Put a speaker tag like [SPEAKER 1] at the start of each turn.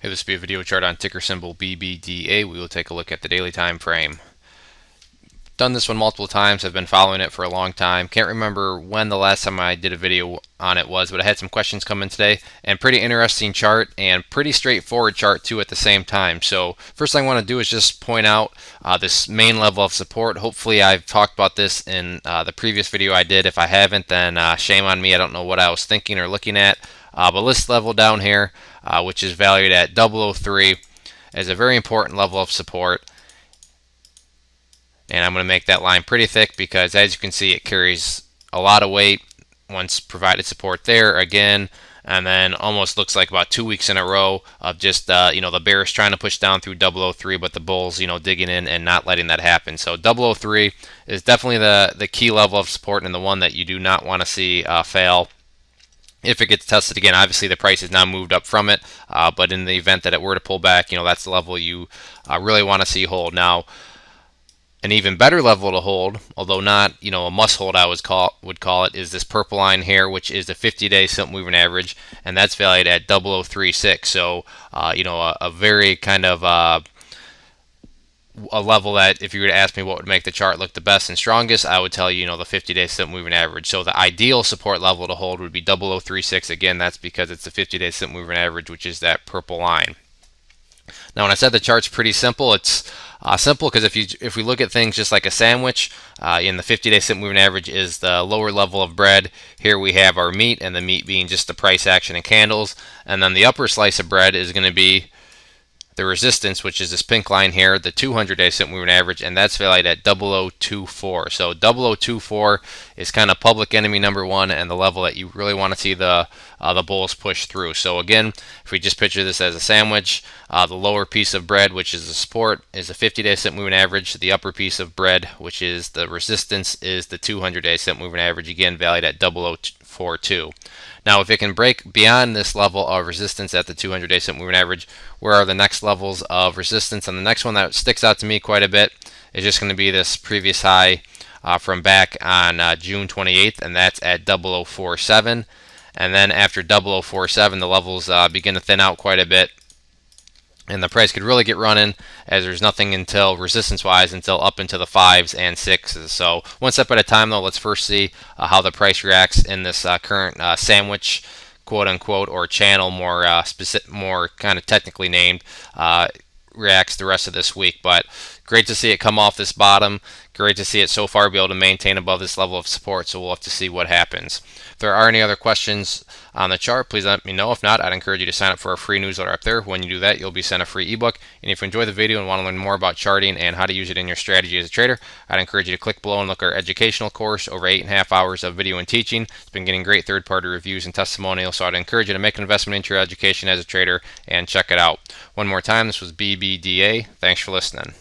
[SPEAKER 1] Hey, this will be a video chart on ticker symbol BBDA. We will take a look at the daily time frame. Done this one multiple times. I've been following it for a long time. Can't remember when the last time I did a video on it was, but I had some questions come in today, and pretty interesting chart and pretty straightforward chart too at the same time. So first thing I want to do is just point out this main level of support. Hopefully I've talked about this in the previous video I did. If I haven't, then shame on me. I don't know what I was thinking or looking at. But this level down here, which is valued at 003, is a very important level of support. And I'm going to make that line pretty thick because, as you can see, it carries a lot of weight. Once provided support there again, and then almost looks like about 2 weeks in a row of just the bears trying to push down through 003, but the bulls digging in and not letting that happen. So 003 is definitely the key level of support and the one that you do not want to see fail. If it gets tested again, obviously the price has now moved up from it, but in the event that it were to pull back, that's the level you really want to see hold. Now, an even better level to hold, although not a must hold, I would call it, is this purple line here, which is the 50-day simple moving average, and that's valued at 0036. So a very kind of a level that, if you were to ask me what would make the chart look the best and strongest, I would tell you, the 50-day simple moving average. So the ideal support level to hold would be 0036. Again, that's because it's the 50-day simple moving average, which is that purple line. Now, when I said the chart's pretty simple, it's simple because if we look at things just like a sandwich, in the 50-day simple moving average is the lower level of bread. Here we have our meat, and the meat being just the price action and candles, and then the upper slice of bread is going to be the resistance, which is this pink line here, the 200-day simple moving average, and that's valued at 0024. So 0024 is kind of public enemy number one, and the level that you really want to see the bulls push through. So again, if we just picture this as a sandwich, the lower piece of bread, which is the support, is the 50-day simple moving average. The upper piece of bread, which is the resistance, is the 200-day simple moving average, again valued at 0042. Now, if it can break beyond this level of resistance at the 200-day simple moving average, where are the next levels of resistance? And the next one that sticks out to me quite a bit is just going to be this previous high from back on June 28th, and that's at 0047. And then after 0047, the levels begin to thin out quite a bit, and the price could really get running, as there's nothing until resistance-wise until up into the 5s and 6s. So one step at a time, though, let's first see how the price reacts in this current sandwich, quote-unquote, or channel, more kind of technically named, reacts the rest of this week. But great to see it come off this bottom. Great to see it so far be able to maintain above this level of support, so we'll have to see what happens. If there are any other questions on the chart, please let me know. If not, I'd encourage you to sign up for our free newsletter up there. When you do that, you'll be sent a free ebook. And if you enjoy the video and want to learn more about charting and how to use it in your strategy as a trader, I'd encourage you to click below and look at our educational course, over 8.5 hours of video and teaching. It's been getting great third-party reviews and testimonials, so I'd encourage you to make an investment into your education as a trader and check it out. One more time, this was BBDA. Thanks for listening.